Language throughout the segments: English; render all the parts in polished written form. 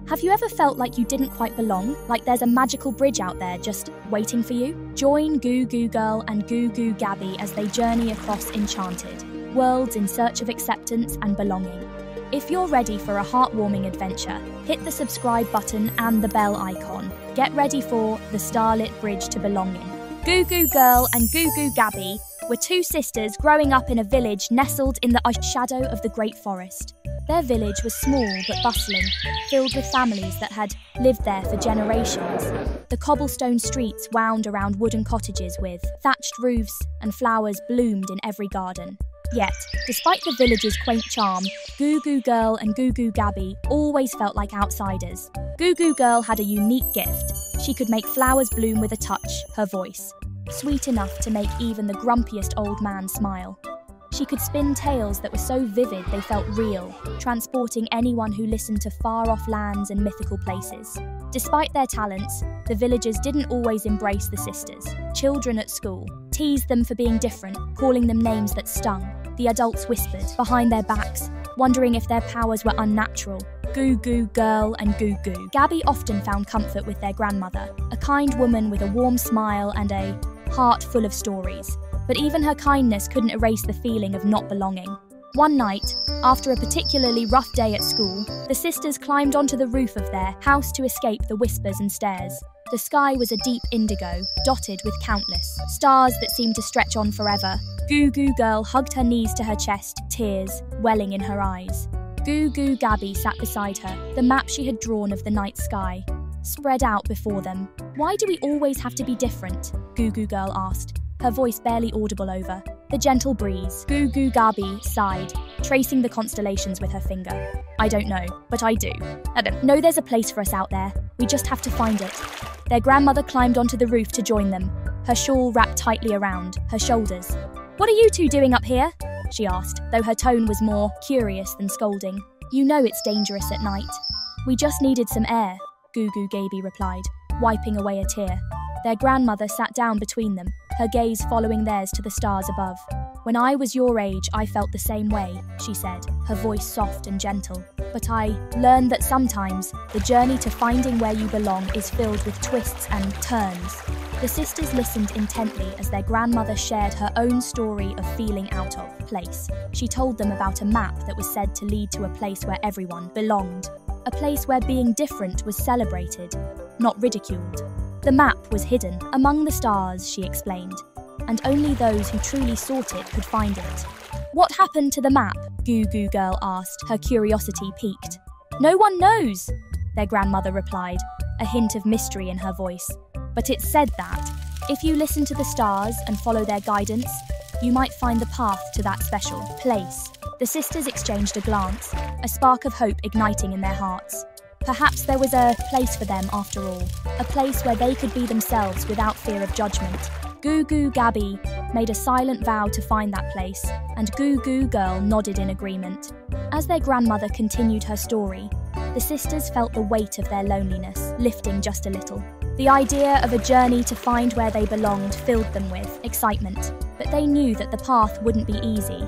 Have you ever felt like you didn't quite belong? Like there's a magical bridge out there just waiting for you? Join Goo Goo Girl and Goo Goo Gaby as they journey across enchanted worlds in search of acceptance and belonging. If you're ready for a heartwarming adventure, hit the subscribe button and the bell icon. Get ready for the Starlit Bridge to Belonging. Goo Goo Girl and Goo Goo Gaby were two sisters growing up in a village nestled in the shadow of the great forest. Their village was small but bustling, filled with families that had lived there for generations. The cobblestone streets wound around wooden cottages with thatched roofs, and flowers bloomed in every garden. Yet, despite the village's quaint charm, Goo Goo Girl and Goo Goo Gaby always felt like outsiders. Goo Goo Girl had a unique gift. She could make flowers bloom with a touch, her voice, sweet enough to make even the grumpiest old man smile. She could spin tales that were so vivid they felt real, transporting anyone who listened to far-off lands and mythical places. Despite their talents, the villagers didn't always embrace the sisters. Children at school teased them for being different, calling them names that stung. The adults whispered behind their backs, wondering if their powers were unnatural. Goo Goo Girl and Goo Goo Gaby often found comfort with their grandmother, a kind woman with a warm smile and a heart full of stories. But even her kindness couldn't erase the feeling of not belonging. One night, after a particularly rough day at school, the sisters climbed onto the roof of their house to escape the whispers and stares. The sky was a deep indigo, dotted with countless stars that seemed to stretch on forever. Goo Goo Girl hugged her knees to her chest, tears welling in her eyes. Goo Goo Gaby sat beside her, the map she had drawn of the night sky spread out before them. "Why do we always have to be different?" Goo Goo Girl asked, her voice barely audible over the gentle breeze. Goo Goo Gaby sighed, tracing the constellations with her finger. "I don't know, but I do. Know there's a place for us out there. We just have to find it." Their grandmother climbed onto the roof to join them, her shawl wrapped tightly around her shoulders. "What are you two doing up here?" she asked, though her tone was more curious than scolding. "You know it's dangerous at night." "We just needed some air," Goo Goo Gaby replied, wiping away a tear. Their grandmother sat down between them, her gaze following theirs to the stars above. "When I was your age, I felt the same way," she said, her voice soft and gentle. "But I learned that sometimes the journey to finding where you belong is filled with twists and turns." The sisters listened intently as their grandmother shared her own story of feeling out of place. She told them about a map that was said to lead to a place where everyone belonged. A place where being different was celebrated, not ridiculed. The map was hidden among the stars, she explained, and only those who truly sought it could find it. "What happened to the map?" Goo Goo Girl asked, her curiosity piqued. "No one knows," their grandmother replied, a hint of mystery in her voice. "But it's said that, if you listen to the stars and follow their guidance, you might find the path to that special place." The sisters exchanged a glance, a spark of hope igniting in their hearts. Perhaps there was a place for them after all, a place where they could be themselves without fear of judgment. Goo Goo Gaby made a silent vow to find that place, and Goo Goo Girl nodded in agreement. As their grandmother continued her story, the sisters felt the weight of their loneliness lifting just a little. The idea of a journey to find where they belonged filled them with excitement, but they knew that the path wouldn't be easy,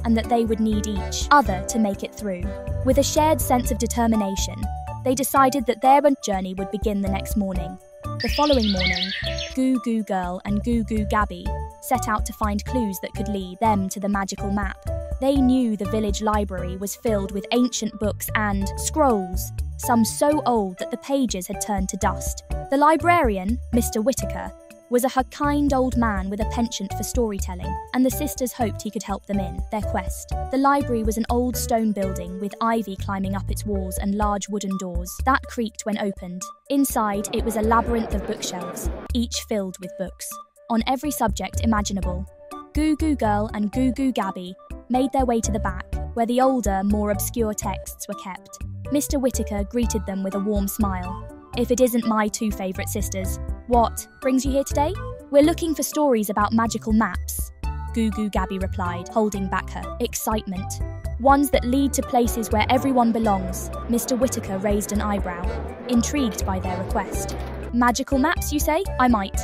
and that they would need each other to make it through. With a shared sense of determination, they decided that their journey would begin the next morning. The following morning, Goo Goo Girl and Goo Goo Gaby set out to find clues that could lead them to the magical map. They knew the village library was filled with ancient books and scrolls, some so old that the pages had turned to dust. The librarian, Mr. Whitaker, was a kind old man with a penchant for storytelling, and the sisters hoped he could help them in their quest. The library was an old stone building with ivy climbing up its walls and large wooden doors that creaked when opened. Inside, it was a labyrinth of bookshelves, each filled with books on every subject imaginable. Goo Goo Girl and Goo Goo Gaby made their way to the back, where the older, more obscure texts were kept. Mr. Whitaker greeted them with a warm smile. "If it isn't my two favourite sisters, what brings you here today?" "We're looking for stories about magical maps," Goo Goo Gaby replied, holding back her excitement. "Ones that lead to places where everyone belongs." Mr. Whitaker raised an eyebrow, intrigued by their request. "Magical maps, you say? I might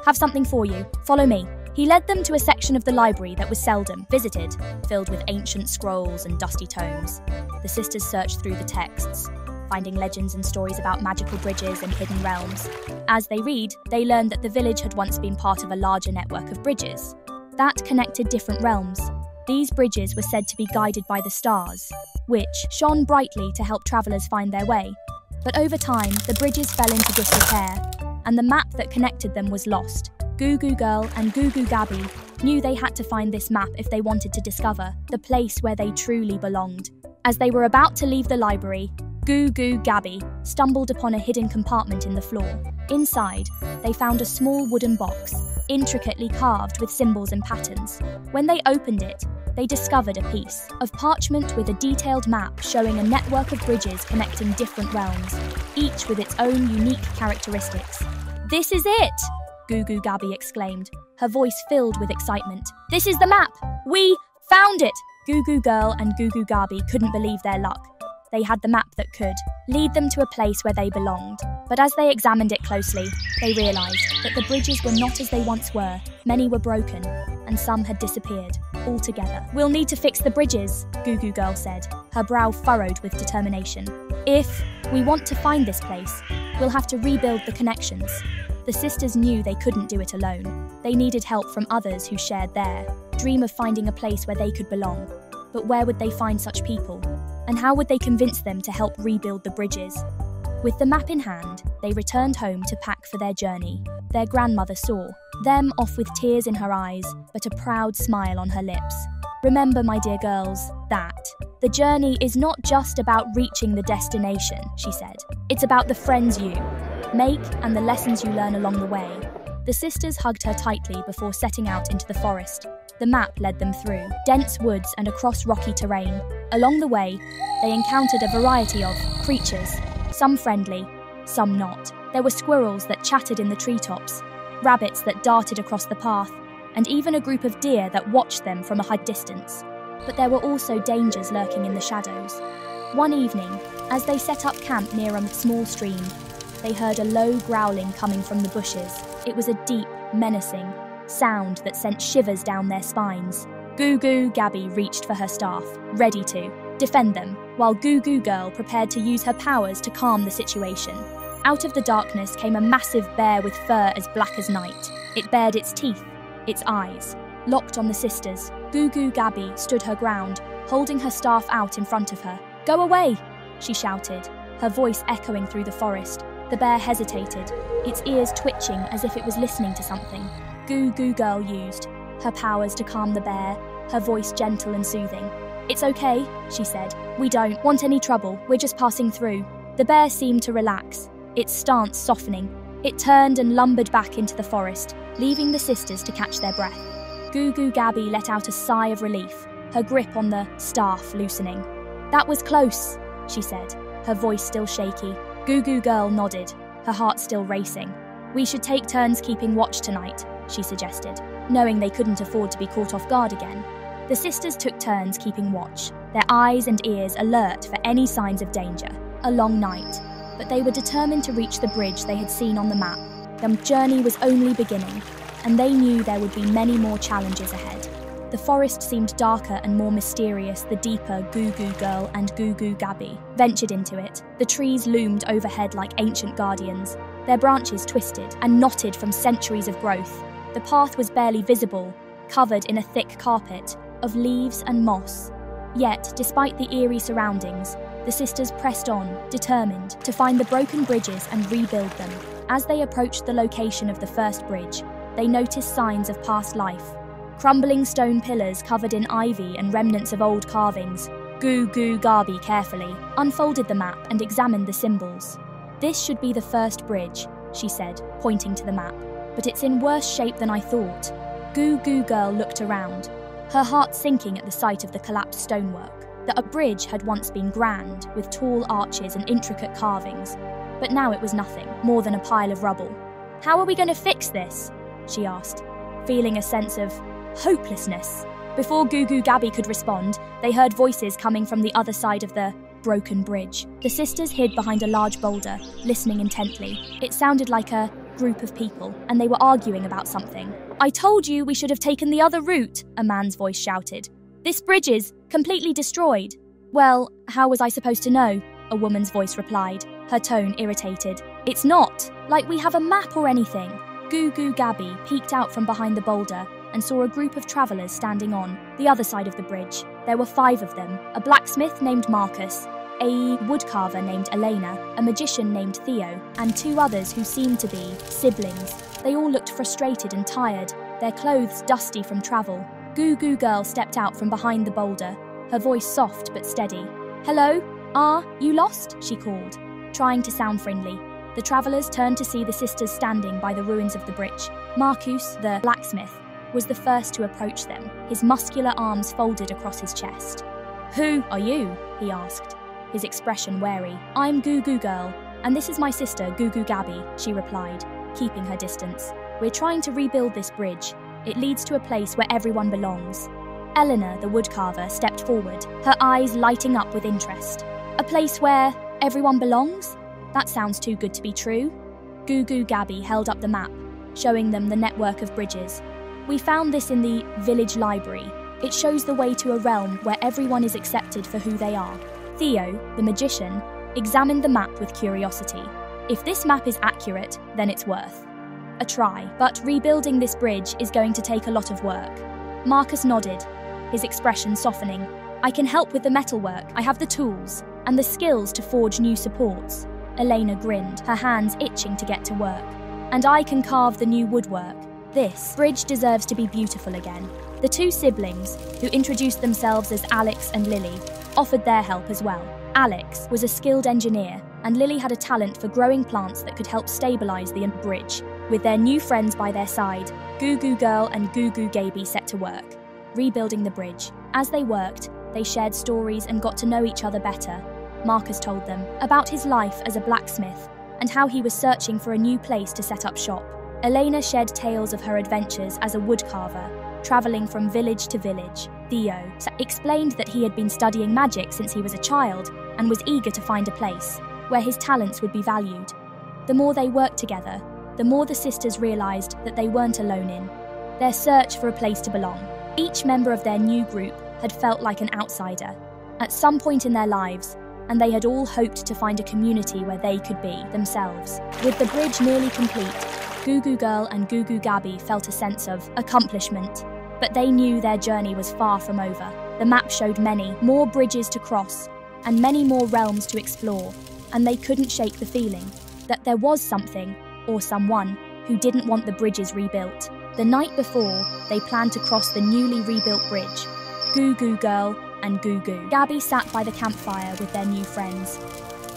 have something for you. Follow me." He led them to a section of the library that was seldom visited, filled with ancient scrolls and dusty tomes. The sisters searched through the texts, finding legends and stories about magical bridges and hidden realms. As they read, they learn that the village had once been part of a larger network of bridges that connected different realms. These bridges were said to be guided by the stars, which shone brightly to help travelers find their way. But over time, the bridges fell into disrepair, and the map that connected them was lost. Goo Goo Girl and Goo Goo Gaby knew they had to find this map if they wanted to discover the place where they truly belonged. As they were about to leave the library, Goo Goo Gaby stumbled upon a hidden compartment in the floor. Inside, they found a small wooden box, intricately carved with symbols and patterns. When they opened it, they discovered a piece of parchment with a detailed map showing a network of bridges connecting different realms, each with its own unique characteristics. "This is it!" Goo Goo Gaby exclaimed, her voice filled with excitement. "This is the map! We found it!" Goo Goo Girl and Goo Goo Gaby couldn't believe their luck. They had the map that could lead them to a place where they belonged. But as they examined it closely, they realised that the bridges were not as they once were. Many were broken, and some had disappeared altogether. "We'll need to fix the bridges," Goo Goo Girl said, her brow furrowed with determination. "If we want to find this place, we'll have to rebuild the connections." The sisters knew they couldn't do it alone. They needed help from others who shared their dream of finding a place where they could belong. But where would they find such people? And how would they convince them to help rebuild the bridges? With the map in hand, they returned home to pack for their journey. Their grandmother saw them off with tears in her eyes, but a proud smile on her lips. "Remember, my dear girls, that the journey is not just about reaching the destination," she said. "It's about the friends you make and the lessons you learn along the way." The sisters hugged her tightly before setting out into the forest. The map led them through dense woods and across rocky terrain. Along the way, they encountered a variety of creatures, some friendly, some not. There were squirrels that chattered in the treetops, rabbits that darted across the path, and even a group of deer that watched them from a high distance. But there were also dangers lurking in the shadows. One evening, as they set up camp near a small stream, they heard a low growling coming from the bushes. It was a deep, menacing sound that sent shivers down their spines. Goo Goo Gaby reached for her staff, ready to defend them, while Goo Goo Girl prepared to use her powers to calm the situation. Out of the darkness came a massive bear with fur as black as night. It bared its teeth, its eyes locked on the sisters. Goo Goo Gaby stood her ground, holding her staff out in front of her. "Go away!" she shouted, her voice echoing through the forest. The bear hesitated, its ears twitching as if it was listening to something. Goo Goo Girl used her powers to calm the bear, her voice gentle and soothing. "It's okay," she said. "We don't want any trouble, we're just passing through." The bear seemed to relax, its stance softening. It turned and lumbered back into the forest, leaving the sisters to catch their breath. Goo Goo Gaby let out a sigh of relief, her grip on the staff loosening. "That was close," she said, her voice still shaky. Goo Goo Girl nodded, her heart still racing. "We should take turns keeping watch tonight," she suggested, knowing they couldn't afford to be caught off guard again. The sisters took turns keeping watch, their eyes and ears alert for any signs of danger. A long night, but they were determined to reach the bridge they had seen on the map. The journey was only beginning, and they knew there would be many more challenges ahead. The forest seemed darker and more mysterious the deeper Goo Goo Girl and Goo Goo Gaby ventured into it. The trees loomed overhead like ancient guardians, their branches twisted and knotted from centuries of growth. The path was barely visible, covered in a thick carpet of leaves and moss. Yet, despite the eerie surroundings, the sisters pressed on, determined to find the broken bridges and rebuild them. As they approached the location of the first bridge, they noticed signs of past life. Crumbling stone pillars covered in ivy and remnants of old carvings. Goo Goo Gaby carefully unfolded the map and examined the symbols. "This should be the first bridge," she said, pointing to the map, "but it's in worse shape than I thought." Goo Goo Girl looked around, her heart sinking at the sight of the collapsed stonework. The bridge had once been grand, with tall arches and intricate carvings, but now it was nothing more than a pile of rubble. "How are we going to fix this?" she asked, feeling a sense of hopelessness. Before Goo Goo Gaby could respond, they heard voices coming from the other side of the broken bridge. The sisters hid behind a large boulder, listening intently. It sounded like a group of people, and they were arguing about something. "I told you we should have taken the other route," a man's voice shouted. "This bridge is completely destroyed." "Well, how was I supposed to know?" a woman's voice replied, her tone irritated. It's not like we have a map or anything. Goo Goo Gaby peeked out from behind the boulder and saw a group of travelers standing on the other side of the bridge. There were 5 of them, a blacksmith named Marcus, a woodcarver named Elena, a magician named Theo, and 2 others who seemed to be siblings. They all looked frustrated and tired, their clothes dusty from travel. Goo Goo Girl stepped out from behind the boulder, her voice soft but steady. Hello? Are you lost? She called, trying to sound friendly. The travellers turned to see the sisters standing by the ruins of the bridge. Marcus, the blacksmith, was the first to approach them, his muscular arms folded across his chest. Who are you? He asked, his expression wary. I'm Goo Goo Girl, and this is my sister, Goo Goo Gaby, she replied, keeping her distance. We're trying to rebuild this bridge. It leads to a place where everyone belongs. Eleanor, the woodcarver, stepped forward, her eyes lighting up with interest. A place where everyone belongs? That sounds too good to be true. Goo Goo Gaby held up the map, showing them the network of bridges. We found this in the village library. It shows the way to a realm where everyone is accepted for who they are. Theo, the magician, examined the map with curiosity. If this map is accurate, then it's worth a try. But rebuilding this bridge is going to take a lot of work. Marcus nodded, his expression softening. I can help with the metalwork. I have the tools and the skills to forge new supports. Elena grinned, her hands itching to get to work. And I can carve the new woodwork. This bridge deserves to be beautiful again. The 2 siblings, who introduced themselves as Alex and Lily, offered their help as well. Alex was a skilled engineer, and Lily had a talent for growing plants that could help stabilize the bridge. With their new friends by their side, Goo Goo Girl and Goo Goo Gaby set to work, rebuilding the bridge. As they worked, they shared stories and got to know each other better. Marcus told them about his life as a blacksmith and how he was searching for a new place to set up shop. Elena shared tales of her adventures as a woodcarver, travelling from village to village. Theo explained that he had been studying magic since he was a child and was eager to find a place where his talents would be valued. The more they worked together, the more the sisters realised that they weren't alone in their search for a place to belong. Each member of their new group had felt like an outsider at some point in their lives, and they had all hoped to find a community where they could be themselves. With the bridge nearly complete, Goo Goo Girl and Goo Goo Gaby felt a sense of accomplishment, but they knew their journey was far from over. The map showed many more bridges to cross and many more realms to explore, and they couldn't shake the feeling that there was something or someone who didn't want the bridges rebuilt. The night before, they planned to cross the newly rebuilt bridge. Goo Goo Girl and Goo Goo Gaby sat by the campfire with their new friends.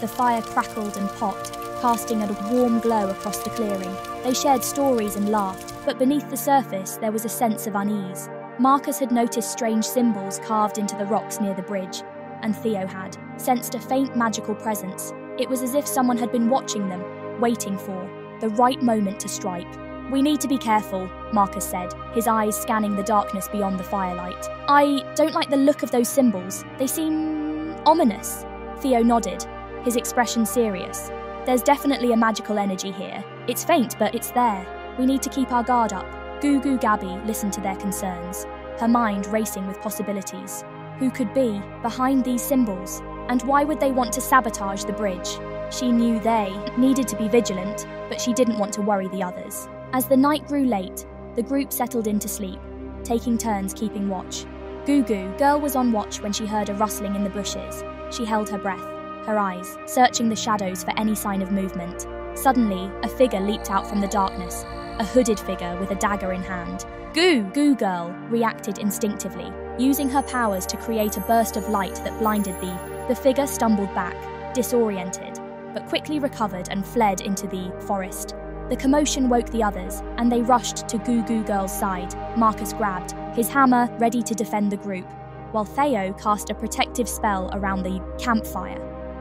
The fire crackled and popped, casting a warm glow across the clearing. They shared stories and laughed, but beneath the surface there was a sense of unease. Marcus had noticed strange symbols carved into the rocks near the bridge, and Theo had sensed a faint magical presence. It was as if someone had been watching them, waiting for the right moment to strike. We need to be careful, Marcus said, his eyes scanning the darkness beyond the firelight. I don't like the look of those symbols. They seem ominous. Theo nodded, his expression serious. There's definitely a magical energy here. It's faint, but it's there. We need to keep our guard up. Goo Goo Gaby listened to their concerns, her mind racing with possibilities. Who could be behind these symbols? And why would they want to sabotage the bridge? She knew they needed to be vigilant, but she didn't want to worry the others. As the night grew late, the group settled into sleep, taking turns keeping watch. Goo Goo Girl was on watch when she heard a rustling in the bushes. She held her breath, her eyes searching the shadows for any sign of movement. Suddenly, a figure leaped out from the darkness, a hooded figure with a dagger in hand. Goo Goo Girl reacted instinctively, using her powers to create a burst of light that blinded the figure stumbled back, disoriented, but quickly recovered and fled into the forest. The commotion woke the others, and they rushed to Goo Goo Girl's side. Marcus grabbed his hammer, ready to defend the group, while Theo cast a protective spell around the campfire.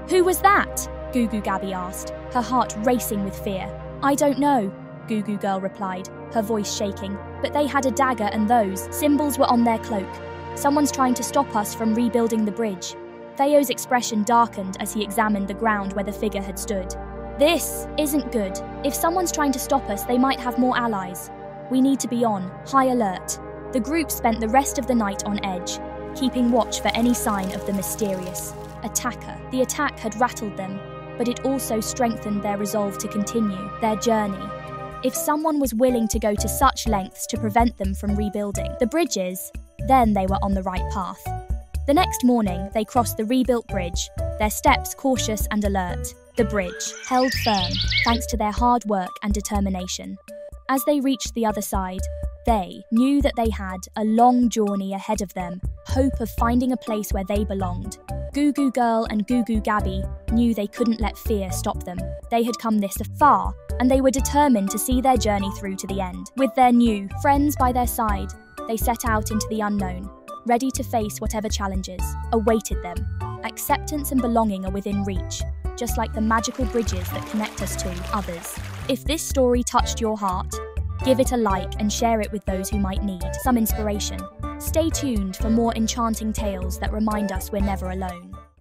Who was that? Goo Goo Gaby asked, her heart racing with fear. I don't know, Goo Goo Girl replied, her voice shaking. But they had a dagger and those symbols were on their cloak. Someone's trying to stop us from rebuilding the bridge. Theo's expression darkened as he examined the ground where the figure had stood. This isn't good. If someone's trying to stop us, they might have more allies. We need to be on high alert. The group spent the rest of the night on edge, keeping watch for any sign of the mysterious attacker. The attack had rattled them, but it also strengthened their resolve to continue their journey. If someone was willing to go to such lengths to prevent them from rebuilding the bridges, then they were on the right path. The next morning, they crossed the rebuilt bridge, their steps cautious and alert. The bridge held firm, thanks to their hard work and determination. As they reached the other side, they knew that they had a long journey ahead of them, hope of finding a place where they belonged. Goo Goo Girl and Goo Goo Gaby knew they couldn't let fear stop them. They had come this far, and they were determined to see their journey through to the end. With their new friends by their side, they set out into the unknown, ready to face whatever challenges awaited them. Acceptance and belonging are within reach, just like the magical bridges that connect us to others. If this story touched your heart, give it a like and share it with those who might need some inspiration. Stay tuned for more enchanting tales that remind us we're never alone.